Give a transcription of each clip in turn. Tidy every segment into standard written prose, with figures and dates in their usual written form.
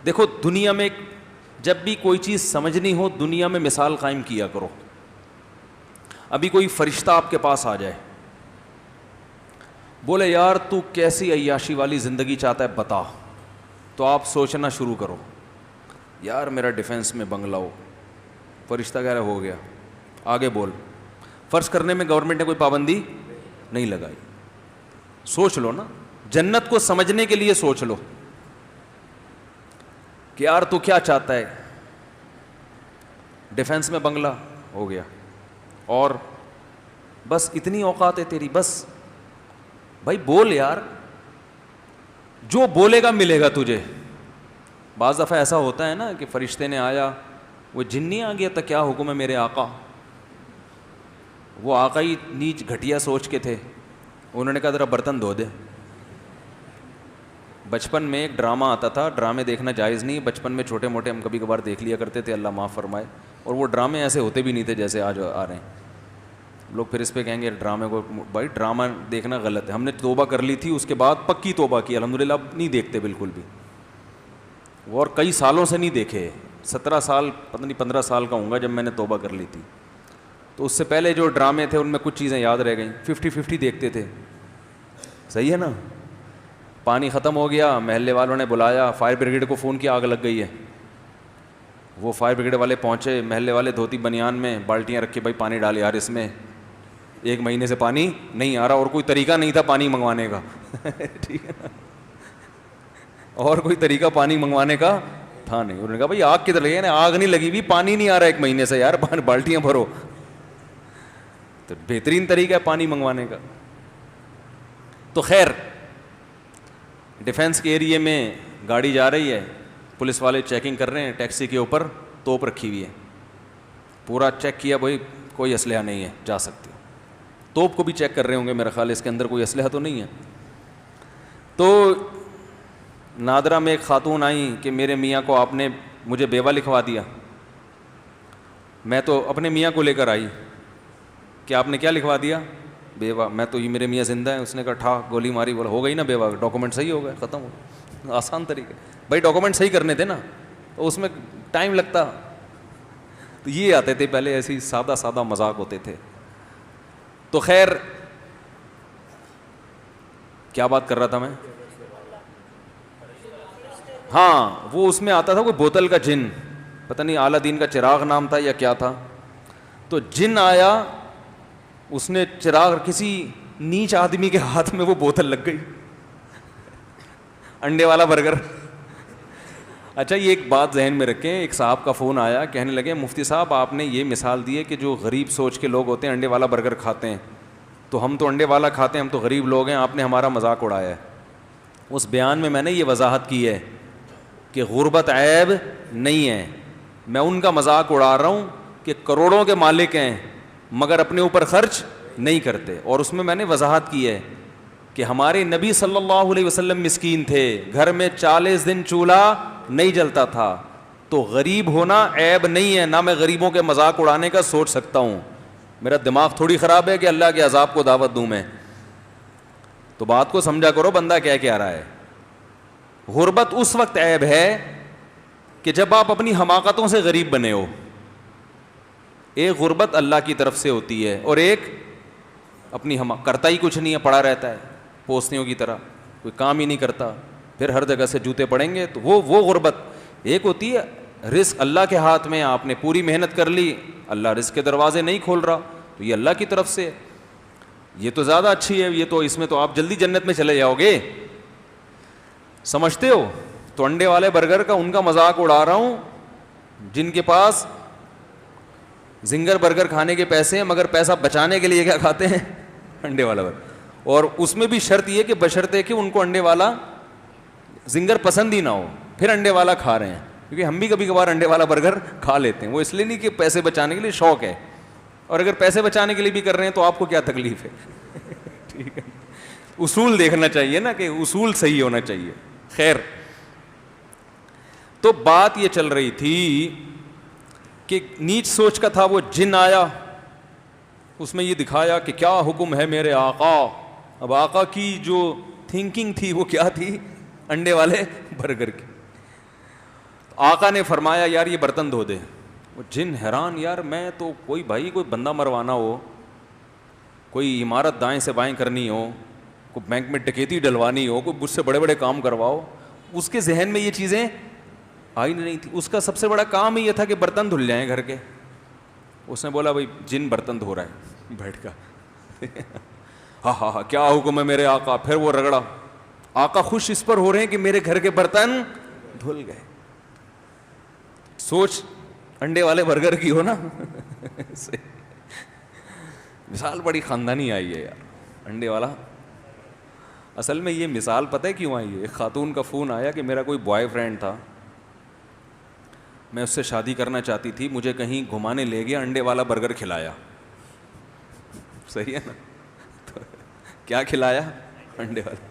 دیکھو دنیا میں جب بھی کوئی چیز سمجھنی ہو دنیا میں مثال قائم کیا کرو. ابھی کوئی فرشتہ آپ کے پاس آ جائے, بولے یار تو کیسی عیاشی والی زندگی چاہتا ہے بتا, تو آپ سوچنا شروع کرو, یار میرا ڈیفینس میں بنگلہ ہو. فرشتہ کہہ رہا ہو گیا, آگے بول. فرض کرنے میں گورنمنٹ نے کوئی پابندی نہیں لگائی. سوچ لو نا, جنت کو سمجھنے کے لیے سوچ لو کہ یار تو کیا چاہتا ہے. ڈیفینس میں بنگلہ ہو گیا, اور بس اتنی اوقات ہے تیری, بس بھائی بول یار, جو بولے گا ملے گا تجھے. بعض دفعہ ایسا ہوتا ہے نا کہ فرشتے نے آیا, وہ جن نہیں آ گیا تھا, کیا حکم ہے میرے آقا. وہ آقا ہی نیچ گھٹیا سوچ کے تھے, انہوں نے کہا ذرا برتن دھو دے. بچپن میں ایک ڈرامہ آتا تھا, ڈرامے دیکھنا جائز نہیں, بچپن میں چھوٹے موٹے ہم کبھی کبھار دیکھ لیا کرتے تھے, اللہ معاف فرمائے. اور وہ ڈرامے ایسے ہوتے بھی نہیں تھے جیسے آج آ رہے ہیں. لوگ پھر اس پہ کہیں گے ڈرامے کو, بھائی ڈرامہ دیکھنا غلط ہے. ہم نے توبہ کر لی تھی, اس کے بعد پکی توبہ کی الحمدللہ, اب نہیں دیکھتے بالکل بھی. اور کئی سالوں سے نہیں دیکھے, 17 سال پتہ نہیں 15 سال کا ہوں گا جب میں نے توبہ کر لی تھی. تو اس سے پہلے جو ڈرامے تھے ان میں کچھ چیزیں یاد رہ گئیں. 50-50 دیکھتے تھے, صحیح ہے نا. پانی ختم ہو گیا, محلے والوں نے بلایا, فائر بریگیڈ کو فون کیا آگ لگ گئی ہے. وہ فائر بریگیڈ والے پہنچے, محلے والے دھوتی بنیان میں بالٹیاں رکھ کے, بھائی پانی ڈال یار اس میں, 1 مہینے سے پانی نہیں آ رہا. اور کوئی طریقہ نہیں تھا پانی منگوانے کا, ٹھیک ہے نا, اور کوئی طریقہ پانی منگوانے کا تھا نہیں. انہوں نے کہا بھائی آگ کدھر لگی ہے, آگ نہیں لگی ہوئی, پانی نہیں آ رہا 1 مہینے سے یار, بالٹیاں بھرو. تو بہترین طریقہ ہے پانی منگوانے کا. تو خیر, ڈیفینس کے ایریے میں گاڑی جا رہی ہے, پولیس والے چیکنگ کر رہے ہیں, ٹیکسی کے اوپر توپ رکھی ہوئی ہے, پورا چیک کیا, بھائی کوئی اسلحہ نہیں ہے, جا سکتے. توپ کو بھی چیک کر رہے ہوں گے میرا خیال ہے, اس کے اندر کوئی اسلحہ تو نہیں ہے. تو نادرا میں ایک خاتون آئیں کہ میرے میاں کو آپ نے مجھے بیوہ لکھوا دیا. میں تو اپنے میاں کو لے کر آئی کہ آپ نے کیا لکھوا دیا, بیوہ. میں تو یہ میرے میاں زندہ ہیں. اس نے کہا ٹھا گولی ماری, بولا ہو گئی نا بیوہ, ڈاکومنٹ صحیح ہو گئے, ختم ہو گیا. آسان طریقے, بھائی ڈاکومنٹ صحیح کرنے تھے نا, تو اس میں ٹائم لگتا. تو یہ آتے تھے پہلے, ایسی سادہ سادہ مذاق ہوتے تھے. تو خیر, کیا بات کر رہا تھا میں, ہاں وہ اس میں آتا تھا کوئی بوتل کا جن, پتہ نہیں اعلیٰ دین کا چراغ نام تھا یا کیا تھا. تو جن آیا, اس نے چراغ, کسی نیچ آدمی کے ہاتھ میں وہ بوتل لگ گئی, انڈے والا برگر. اچھا یہ ایک بات ذہن میں رکھیں, ایک صاحب کا فون آیا, کہنے لگے مفتی صاحب آپ نے یہ مثال دی ہے کہ جو غریب سوچ کے لوگ ہوتے ہیں انڈے والا برگر کھاتے ہیں, تو ہم تو انڈے والا کھاتے ہیں, ہم تو غریب لوگ ہیں, آپ نے ہمارا مذاق اڑایا ہے. اس بیان میں میں نے یہ وضاحت کی ہے کہ غربت عیب نہیں ہے, میں ان کا مذاق اڑا رہا ہوں کہ کروڑوں کے مالک ہیں مگر اپنے اوپر خرچ نہیں کرتے. اور اس میں نے وضاحت کی ہے کہ ہمارے نبی صلی اللہ علیہ وسلم مسکین تھے, گھر میں 40 دن چولہا نہیں جلتا تھا. تو غریب ہونا عیب نہیں ہے, نہ میں غریبوں کے مذاق اڑانے کا سوچ سکتا ہوں. میرا دماغ تھوڑی خراب ہے کہ اللہ کے عذاب کو دعوت دوں میں. تو بات کو سمجھا کرو بندہ کیا رہا ہے. غربت اس وقت عیب ہے کہ جب آپ اپنی حماقتوں سے غریب بنے ہو. ایک غربت اللہ کی طرف سے ہوتی ہے, اور ایک اپنی کرتا ہی کچھ نہیں ہے, پڑا رہتا ہے پوسنیوں کی طرح, کوئی کام ہی نہیں کرتا, پھر ہر جگہ سے جوتے پڑیں گے. تو وہ غربت ایک ہوتی ہے. رزق اللہ کے ہاتھ میں, آپ نے پوری محنت کر لی, اللہ رزق کے دروازے نہیں کھول رہا, تو یہ اللہ کی طرف سے. یہ تو زیادہ اچھی ہے, یہ تو اس میں تو آپ جلدی جنت میں چلے جاؤ گے, سمجھتے ہو. تو انڈے والے برگر کا ان کا مذاق اڑا رہا ہوں جن کے پاس زنگر برگر کھانے کے پیسے ہیں, مگر پیسہ بچانے کے لیے کیا کھاتے ہیں, انڈے والا برگر. اور اس میں بھی شرط یہ کہ بشرطے کہ ان کو انڈے والا زنگر پسند ہی نہ ہو, پھر انڈے والا کھا رہے ہیں. کیونکہ ہم بھی کبھی کبھار انڈے والا برگر کھا لیتے ہیں, وہ اس لیے نہیں کہ پیسے بچانے کے لیے, شوق ہے. اور اگر پیسے بچانے کے لیے بھی کر رہے ہیں تو آپ کو کیا تکلیف ہے. ٹھیک ہے, اصول دیکھنا چاہیے نا, کہ اصول صحیح ہونا چاہیے. خیر, تو بات یہ چل رہی تھی کہ نیچ سوچ کا تھا. وہ جن آیا, اس میں یہ دکھایا کہ کیا حکم ہے میرے آقا. اب آقا کی جو تھنکنگ تھی وہ کیا تھی, انڈے والے برگر کی. آقا نے فرمایا یار یہ برتن دھو دے. وہ جن حیران, یار میں تو کوئی بھائی کوئی بندہ مروانا ہو, کوئی عمارت دائیں سے بائیں کرنی ہو, کوئی بینک میں ڈکیتی ڈلوانی ہو, کوئی مجھ سے بڑے بڑے کام کرواؤ, اس کے ذہن میں یہ چیزیں آئی نہیں تھی. اس کا سب سے بڑا کام ہی یہ تھا کہ برتن دھل جائیں گھر کے. اس نے بولا بھائی جن برتن دھو رہا ہے بیٹھ کر. ہاں ہاں ہاں کیا حکم ہے میرے آقا. پھر وہ رگڑا. آقا خوش اس پر ہو رہے ہیں کہ میرے گھر کے برتن دھل گئے. سوچ انڈے والے برگر کی ہو نا. مثال بڑی خاندانی آئی ہے یار انڈے والا. اصل میں یہ مثال پتہ ہے کیوں آئی ہے؟ ایک خاتون کا فون آیا کہ میرا کوئی بوائے فرینڈ تھا, میں اس سے شادی کرنا چاہتی تھی, مجھے کہیں گھمانے لے گیا, انڈے والا برگر کھلایا. صحیح ہے نا. تو کیا کھلایا؟ انڈے والا.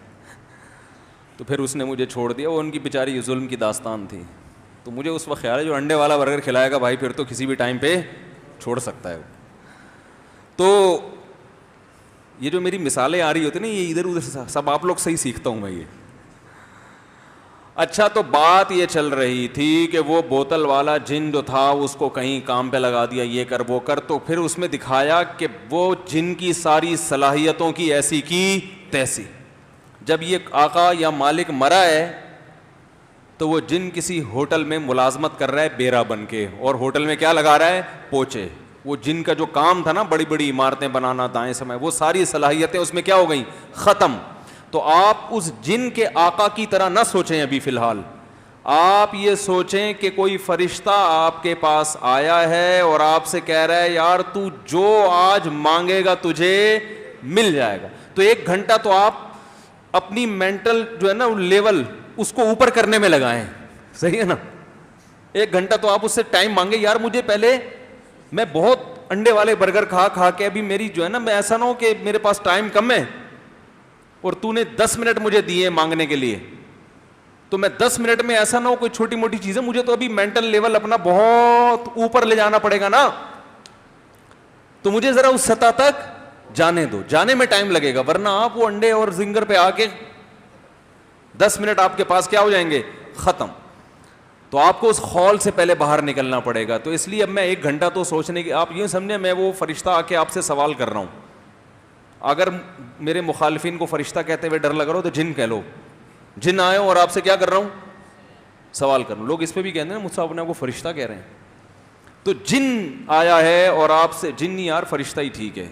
تو پھر اس نے مجھے چھوڑ دیا. وہ ان کی بیچاری ظلم کی داستان تھی. تو مجھے اس وقت خیال ہے جو انڈے والا برگر کھلائے گا بھائی پھر تو کسی بھی ٹائم پہ چھوڑ سکتا ہے وہ. تو یہ جو میری مثالیں آ رہی ہوتی ہیں نا یہ ادھر ادھر سب آپ لوگ صحیح سیکھتا ہوں میں یہ. اچھا تو بات یہ چل رہی تھی کہ وہ بوتل والا جن جو تھا اس کو کہیں کام پہ لگا دیا, یہ کر وہ کر. تو پھر اس میں دکھایا کہ وہ جن کی ساری صلاحیتوں کی ایسی کی تیسی. جب یہ آقا یا مالک مرا ہے تو وہ جن کسی ہوٹل میں ملازمت کر رہا ہے بیرا بن کے, اور ہوٹل میں کیا لگا رہا ہے؟ پوچے. وہ جن کا جو کام تھا نا بڑی بڑی عمارتیں بنانا دائیں سمے, وہ ساری صلاحیتیں اس میں کیا ہو گئیں؟ ختم. تو آپ اس جن کے آقا کی طرح نہ سوچیں ابھی فی الحال. آپ یہ سوچیں کہ کوئی فرشتہ آپ کے پاس آیا ہے اور آپ سے کہہ رہا ہے یار تو جو آج مانگے گا تجھے مل جائے گا. تو ایک گھنٹہ تو آپ اپنی مینٹل جو ہے نا لیول اس کو اوپر کرنے میں لگائیں. صحیح ہے نا. ایک گھنٹہ تو آپ اس سے ٹائم مانگے, یار مجھے پہلے میں بہت انڈے والے برگر کھا کھا کے ابھی میری جو ہے نا, میں ایسا نہ ہو کہ میرے پاس ٹائم کم ہے اور تو نے 10 منٹ مجھے دیے مانگنے کے لیے, تو میں 10 منٹ میں ایسا نہ ہو کوئی چھوٹی موٹی چیزیں, مجھے تو ابھی مینٹل لیول اپنا بہت اوپر لے جانا پڑے گا نا. تو مجھے ذرا اس سطح تک جانے دو, جانے میں ٹائم لگے گا, ورنہ آپ وہ انڈے اور زنگر پہ آ کے 10 منٹ آپ کے پاس کیا ہو جائیں گے؟ ختم. تو آپ کو اس خول سے پہلے باہر نکلنا پڑے گا. تو اس لیے اب میں ایک گھنٹہ تو سوچنے کی, آپ یہ سمجھیں میں وہ فرشتہ آ کے آپ سے سوال کر رہا ہوں. اگر میرے مخالفین کو فرشتہ کہتے ہوئے ڈر لگ رہا ہو تو جن کہہ لو. جن آئے ہوں اور آپ سے کیا کر رہا ہوں؟ سوال کر رہا ہوں. لوگ اس پہ بھی کہتے ہیں نا مجھ سے اپنے آپ کو فرشتہ کہہ رہے ہیں. تو جن آیا ہے اور آپ سے, جن نہیں یار فرشتہ ہی ٹھیک ہے.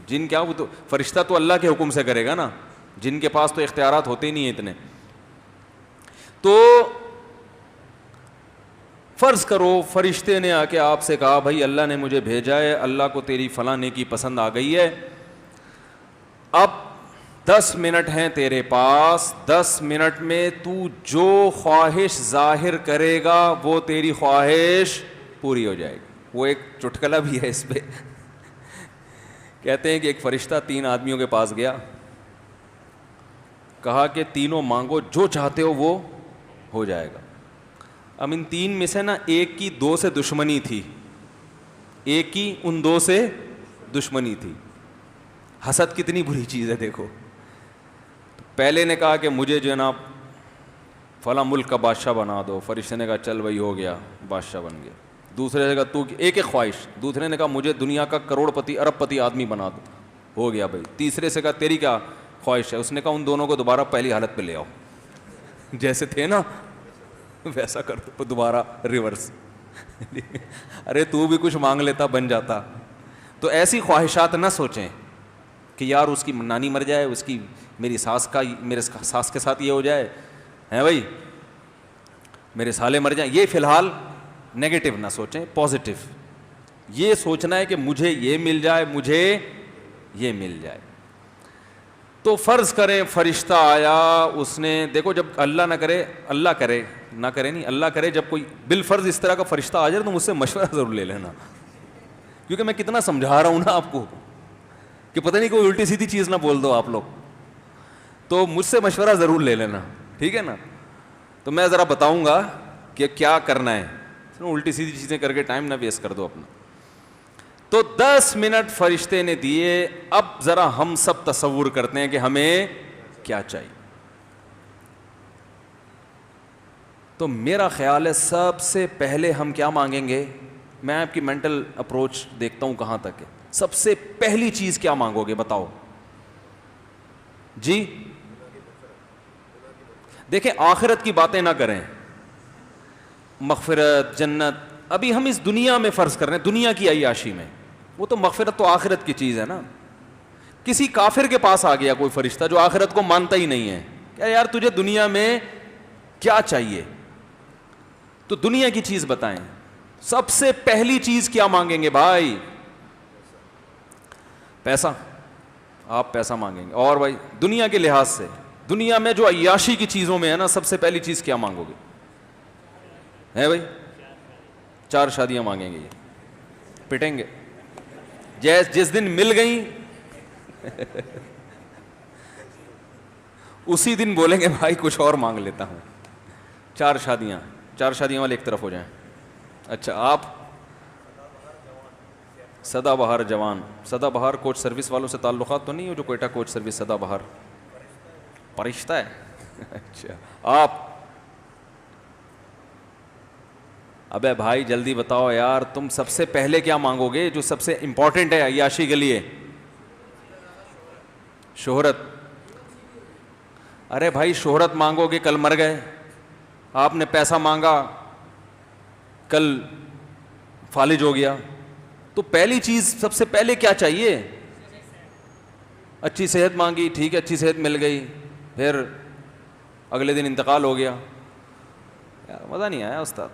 جن کیا, وہ تو فرشتہ تو اللہ کے حکم سے کرے گا نا, جن کے پاس تو اختیارات ہوتے ہی نہیں ہیں اتنے. تو فرض کرو فرشتے نے آ کے آپ سے کہا بھائی اللہ نے مجھے بھیجا ہے, اللہ کو تیری فلاں نیکی پسند آ گئی ہے, اب 10 منٹ ہیں تیرے پاس, 10 منٹ میں تو جو خواہش ظاہر کرے گا وہ تیری خواہش پوری ہو جائے گی. وہ ایک چٹکلا بھی ہے اس پہ. کہتے ہیں کہ ایک فرشتہ 3 آدمیوں کے پاس گیا, کہا کہ تینوں مانگو جو چاہتے ہو وہ ہو جائے گا. اب ان 3 میں سے نا ایک کی 2 سے دشمنی تھی, ایک کی ان 2 سے دشمنی تھی. حسد کتنی بری چیز ہے دیکھو. پہلے نے کہا کہ مجھے جو ہے نا فلاں ملک کا بادشاہ بنا دو. فرشتے نے کہا چل بھائی ہو گیا, بادشاہ بن گیا. دوسرے نے کہا تو ایک خواہش. دوسرے نے کہا مجھے دنیا کا کروڑ پتی ارب پتی آدمی بنا دو. ہو گیا بھائی. تیسرے سے کہا تیری کیا خواہش ہے؟ اس نے کہا ان دونوں کو دوبارہ پہلی حالت پہ لے آؤ, جیسے تھے نا ویسا کر دو دوبارہ ریورس. ارے تو بھی کچھ مانگ لیتا بن جاتا. تو ایسی خواہشات نہ سوچیں کہ یار اس کی نانی مر جائے, اس کی میری ساس کا میرے ساس کے ساتھ یہ ہو جائے ہیں بھائی, میرے سالے مر جائیں. یہ فی الحال نیگیٹو نہ سوچیں, پازیٹیو یہ سوچنا ہے کہ مجھے یہ مل جائے, مجھے یہ مل جائے. تو فرض کریں فرشتہ آیا, اس نے دیکھو جب اللہ نہ کرے, اللہ کرے نہ کرے نہیں, اللہ کرے جب کوئی بالفرض اس طرح کا فرشتہ آ جائے تو مجھ سے مشورہ ضرور لے لینا, کیونکہ میں کتنا سمجھا رہا ہوں نا آپ کو کہ پتہ نہیں کوئی الٹی سیدھی چیز نہ بول دو آپ لوگ. تو مجھ سے مشورہ ضرور لے لینا, ٹھیک ہے نا. تو میں ذرا بتاؤں گا کہ کیا کرنا ہے, الٹی سیدھی چیزیں کر کے ٹائم نہ ویسٹ کر دو اپنا. تو 10 منٹ فرشتے نے دیے. اب ذرا ہم سب تصور کرتے ہیں کہ ہمیں کیا چاہیے. تو میرا خیال ہے سب سے پہلے ہم کیا مانگیں گے؟ میں آپ کی مینٹل اپروچ دیکھتا ہوں کہاں تک ہے. سب سے پہلی چیز کیا مانگو گے بتاؤ جی؟ دیکھیں آخرت کی باتیں نہ کریں, مغفرت جنت, ابھی ہم اس دنیا میں فرض کر رہے ہیں, دنیا کی عیاشی میں. وہ تو مغفرت تو آخرت کی چیز ہے نا. کسی کافر کے پاس آ گیا کوئی فرشتہ جو آخرت کو مانتا ہی نہیں ہے, کیا یار تجھے دنیا میں کیا چاہیے, تو دنیا کی چیز بتائیں. سب سے پہلی چیز کیا مانگیں گے بھائی؟ پیسہ. آپ پیسہ مانگیں گے. اور بھائی دنیا کے لحاظ سے, دنیا میں جو عیاشی کی چیزوں میں ہے نا, سب سے پہلی چیز کیا مانگو گے؟ ہے بھائی 4 شادیاں مانگیں گے, یہ پٹیں گے جس دن مل گئیں اسی دن بولیں گے بھائی کچھ اور مانگ لیتا ہوں. 4 شادیاں والے ایک طرف ہو جائیں. اچھا آپ سدا بہار جوان, سدا بہار کوچ سروس والوں سے تعلقات تو نہیں ہو جو کوئٹہ کوچ سروس سدا بہار فرشتہ ہے؟ اچھا آپ, ابے بھائی جلدی بتاؤ یار, تم سب سے پہلے کیا مانگو گے جو سب سے امپورٹنٹ ہے عیاشی کے لیے؟ شہرت. ارے بھائی شہرت مانگو گے کل مر گئے, آپ نے پیسہ مانگا کل فالج ہو گیا, تو پہلی چیز سب سے پہلے کیا چاہیے؟ اچھی صحت مانگی, ٹھیک ہے اچھی صحت مل گئی, پھر اگلے دن انتقال ہو گیا. یار مزہ نہیں آیا استاد.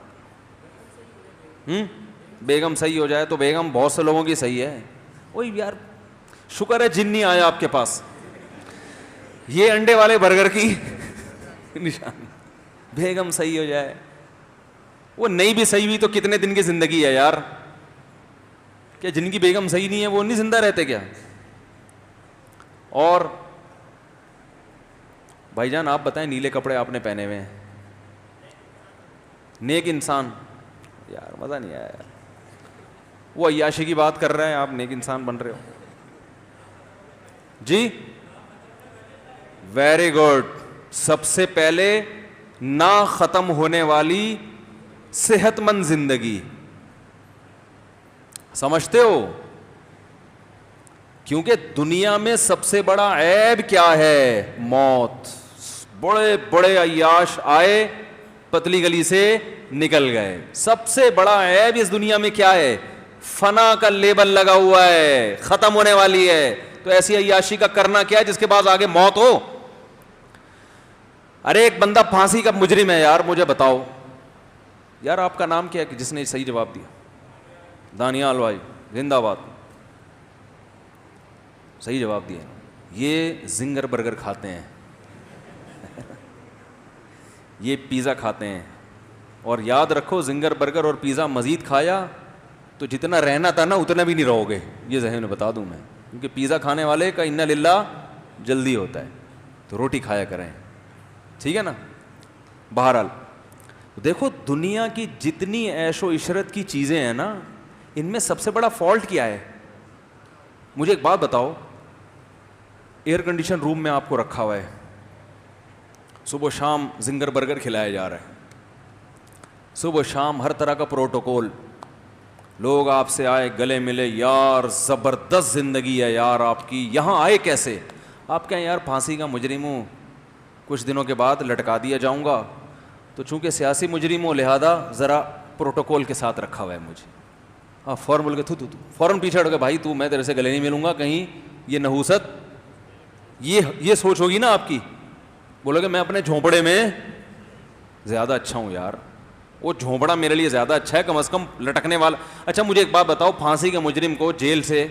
بیگم صحیح ہو جائے تو بیگم بہت سے لوگوں کی صحیح ہے. وہی یار شکر ہے جن نہیں آیا آپ کے پاس. یہ انڈے والے برگر کی نشانی, بیگم صحیح ہو جائے. وہ نہیں بھی صحیح ہوئی تو کتنے دن کی زندگی ہے یار, کیا جن کی بیگم صحیح نہیں ہے وہ نہیں زندہ رہتے کیا؟ اور بھائی جان آپ بتائیں, نیلے کپڑے آپ نے پہنے ہوئے ہیں, نیک انسان, یار مزہ نہیں آیا یار. وہ عیاشی کی بات کر رہے ہیں, آپ نیک انسان بن رہے ہو جی. Very good. سب سے پہلے نہ ختم ہونے والی صحت مند زندگی, سمجھتے ہو؟ کیونکہ دنیا میں سب سے بڑا عیب کیا ہے؟ موت. بڑے بڑے عیاش آئے پتلی گلی سے نکل گئے. سب سے بڑا عیب اس دنیا میں کیا ہے؟ فنا کا لیبل لگا ہوا ہے, ختم ہونے والی ہے. تو ایسی عیاشی کا کرنا کیا ہے جس کے بعد آگے موت ہو؟ ارے ایک بندہ پھانسی کا مجرم ہے یار, مجھے بتاؤ یار آپ کا نام کیا ہے جس نے صحیح جواب دیا؟ دانیال بھائی زندہ باد, صحیح جواب دیا. یہ زنگر برگر کھاتے ہیں یہ پیزا کھاتے ہیں, اور یاد رکھو زنگر برگر اور پیزا مزید کھایا تو جتنا رہنا تھا نا اتنا بھی نہیں رہو گے, یہ ذہن میں بتا دوں میں. کیونکہ پیزا کھانے والے کا انا للہ جلدی ہوتا ہے, تو روٹی کھایا کریں, ٹھیک ہے نا. بہرحال دیکھو دنیا کی جتنی عیش و عشرت کی چیزیں ہیں نا, ان میں سب سے بڑا فالٹ کیا ہے؟ مجھے ایک بات بتاؤ, ایئر کنڈیشن روم میں آپ کو رکھا ہوا ہے, صبح شام زنگر برگر کھلایا جا رہا ہے, صبح شام ہر طرح کا پروٹوکول, لوگ آپ سے آئے گلے ملے, یار زبردست زندگی ہے یار آپ کی, یہاں آئے کیسے؟ آپ کہیں یار پھانسی کا مجرم ہوں, کچھ دنوں کے بعد لٹکا دیا جاؤں گا, تو چونکہ سیاسی مجرم ہوں لہذا ذرا پروٹوکول کے ساتھ رکھا ہوا ہے مجھے. ہاں فوراً بول کے تو فوراً پیچھے ہٹ گئے, بھائی تو میں تیرے سے گلے نہیں ملوں گا, کہیں یہ نحوست, یہ سوچ ہوگی نا آپ کی. بولو کہ میں اپنے جھونپڑے میں زیادہ اچھا ہوں یار, وہ جھونپڑا میرے لیے زیادہ اچھا ہے, کم از کم لٹکنے والا. اچھا مجھے ایک بات بتاؤ, پھانسی کے مجرم کو جیل سے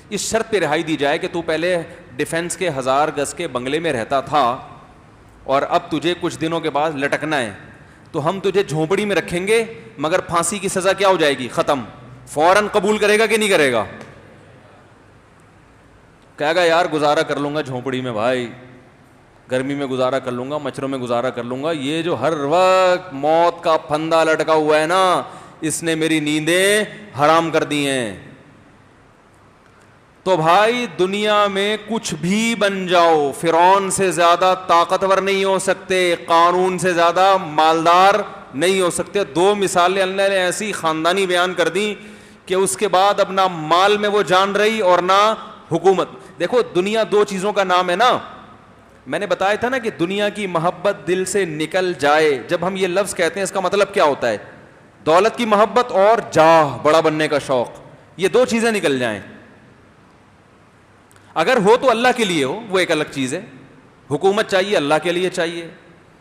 اس شرط پہ رہائی دی جائے کہ تو پہلے ڈیفنس کے 1000 گز کے بنگلے میں رہتا تھا اور اب تجھے کچھ دنوں کے بعد لٹکنا ہے, تو ہم تجھے جھونپڑی میں رکھیں گے مگر پھانسی کی سزا کیا ہو جائے گی؟ ختم. فوراً قبول کرے گا کہ نہیں کرے گا؟ کہے گا یار گزارا کر لوں گا جھونپڑی میں بھائی, گرمی میں گزارا کر لوں گا, مچھروں میں گزارا کر لوں گا, یہ جو ہر وقت موت کا پھندا لٹکا ہوا ہے نا, اس نے میری نیندیں حرام کر دی ہیں. تو بھائی دنیا میں کچھ بھی بن جاؤ, فرعون سے زیادہ طاقتور نہیں ہو سکتے, قارون سے زیادہ مالدار نہیں ہو سکتے. 2 مثالیں اللہ نے ایسی خاندانی بیان کر دیں کہ اس کے بعد اب نہ مال میں وہ جان رہی اور نہ حکومت. دیکھو دنیا 2 چیزوں کا نام ہے نا, میں نے بتایا تھا نا کہ دنیا کی محبت دل سے نکل جائے. جب ہم یہ لفظ کہتے ہیں اس کا مطلب کیا ہوتا ہے؟ دولت کی محبت اور جاہ, بڑا بننے کا شوق, یہ 2 چیزیں نکل جائیں. اگر ہو تو اللہ کے لیے ہو, وہ ایک الگ چیز ہے. حکومت چاہیے اللہ کے لیے چاہیے,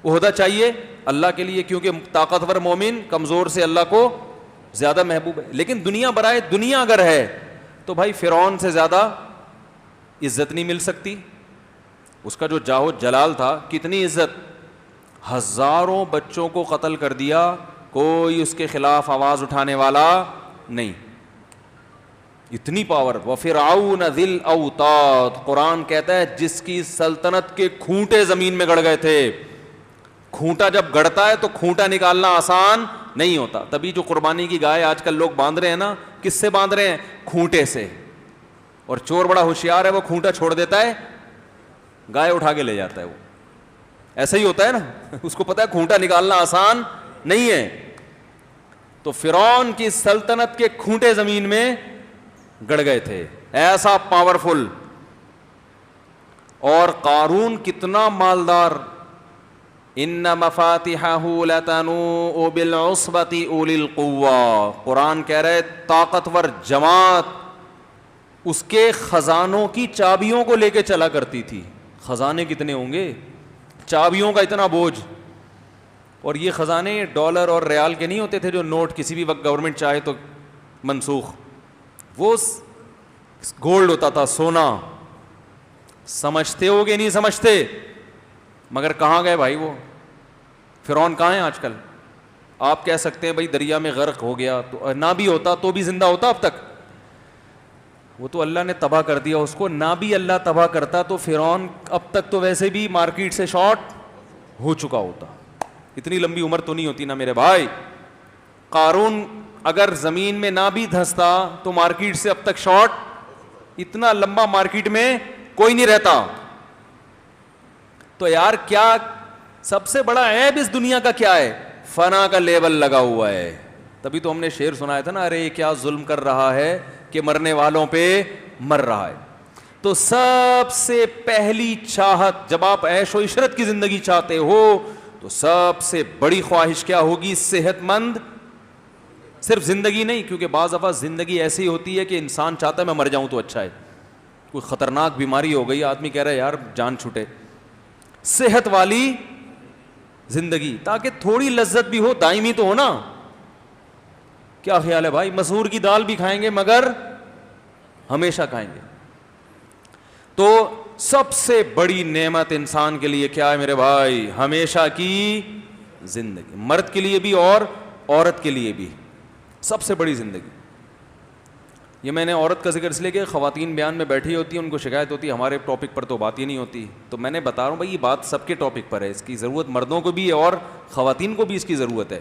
عہدہ چاہیے اللہ کے لیے, کیونکہ طاقتور مومن کمزور سے اللہ کو زیادہ محبوب ہے. لیکن دنیا برائے دنیا اگر ہے تو بھائی فرعون سے زیادہ عزت نہیں مل سکتی. اس کا جو جاہ و جلال تھا, کتنی عزت, ہزاروں بچوں کو قتل کر دیا, کوئی اس کے خلاف آواز اٹھانے والا نہیں. اتنی پاور. وَفِرْعَوْنَ ذِي الْأَوْتَادِ, قرآن کہتا ہے جس کی سلطنت کے کھونٹے زمین میں گڑ گئے تھے. کھونٹا جب گڑتا ہے تو کھونٹا نکالنا آسان نہیں ہوتا. تبھی جو قربانی کی گائے آج کل لوگ باندھ رہے ہیں نا, کس سے باندھ رہے ہیں؟ کھونٹے سے. اور چور بڑا ہوشیار ہے, وہ کھونٹا چھوڑ دیتا ہے, گائے اٹھا کے لے جاتا ہے. وہ ایسا ہی ہوتا ہے نا, اس کو پتا ہے کھونٹا نکالنا آسان نہیں ہے. تو فرعون کی سلطنت کے کھونٹے زمین میں گڑ گئے تھے, ایسا پاورفل. اور قارون کتنا مالدار. ان مفاتحہ لتنوء بالعصبۃ اولی القوہ, قرآن کہہ رہے طاقتور جماعت اس کے خزانوں کی چابیوں کو لے کے چلا کرتی تھی. خزانے کتنے ہوں گے, چابیوں کا اتنا بوجھ. اور یہ خزانے ڈالر اور ریال کے نہیں ہوتے تھے جو نوٹ کسی بھی وقت گورنمنٹ چاہے تو منسوخ. وہ گولڈ ہوتا تھا, سونا. سمجھتے ہو کہ نہیں سمجھتے؟ مگر کہاں گئے بھائی وہ فرعون, کہاں ہیں آج کل؟ آپ کہہ سکتے ہیں بھائی دریا میں غرق ہو گیا, تو نہ بھی ہوتا تو بھی زندہ ہوتا اب تک. وہ تو اللہ نے تباہ کر دیا اس کو. نہ بھی اللہ تباہ کرتا تو فرعون اب تک تو ویسے بھی مارکیٹ سے شارٹ ہو چکا ہوتا. اتنی لمبی عمر تو نہیں ہوتی نا میرے بھائی. قارون اگر زمین میں نہ بھی دھستا تو مارکیٹ سے اب تک شارٹ, اتنا لمبا مارکیٹ میں کوئی نہیں رہتا. تو یار کیا سب سے بڑا عیب اس دنیا کا کیا ہے؟ فنا کا لیبل لگا ہوا ہے. تبھی تو ہم نے شعر سنایا تھا نا, ارے کیا ظلم کر رہا ہے کہ مرنے والوں پہ مر رہا ہے. تو سب سے پہلی چاہت جب آپ عیش و عشرت کی زندگی چاہتے ہو تو سب سے بڑی خواہش کیا ہوگی؟ صحت مند. صرف زندگی نہیں, کیونکہ بعض دفعہ زندگی ایسی ہوتی ہے کہ انسان چاہتا ہے میں مر جاؤں تو اچھا ہے. کوئی خطرناک بیماری ہو گئی, آدمی کہہ رہا ہے یار جان چھوٹے. صحت والی زندگی, تاکہ تھوڑی لذت بھی ہو, دائمی تو ہو نا. کیا خیال ہے بھائی؟ مسور کی دال بھی کھائیں گے مگر ہمیشہ کھائیں گے. تو سب سے بڑی نعمت انسان کے لیے کیا ہے میرے بھائی؟ ہمیشہ کی زندگی. مرد کے لیے بھی اور عورت کے لیے بھی سب سے بڑی زندگی. یہ میں نے عورت کا ذکر اس لیے کہ خواتین بیان میں بیٹھی ہوتی ہیں, ان کو شکایت ہوتی ہے ہمارے ٹاپک پر تو بات ہی نہیں ہوتی. تو میں نے بتا رہا ہوں بھائی یہ بات سب کے ٹاپک پر ہے, اس کی ضرورت مردوں کو بھی ہے اور خواتین کو بھی اس کی ضرورت ہے.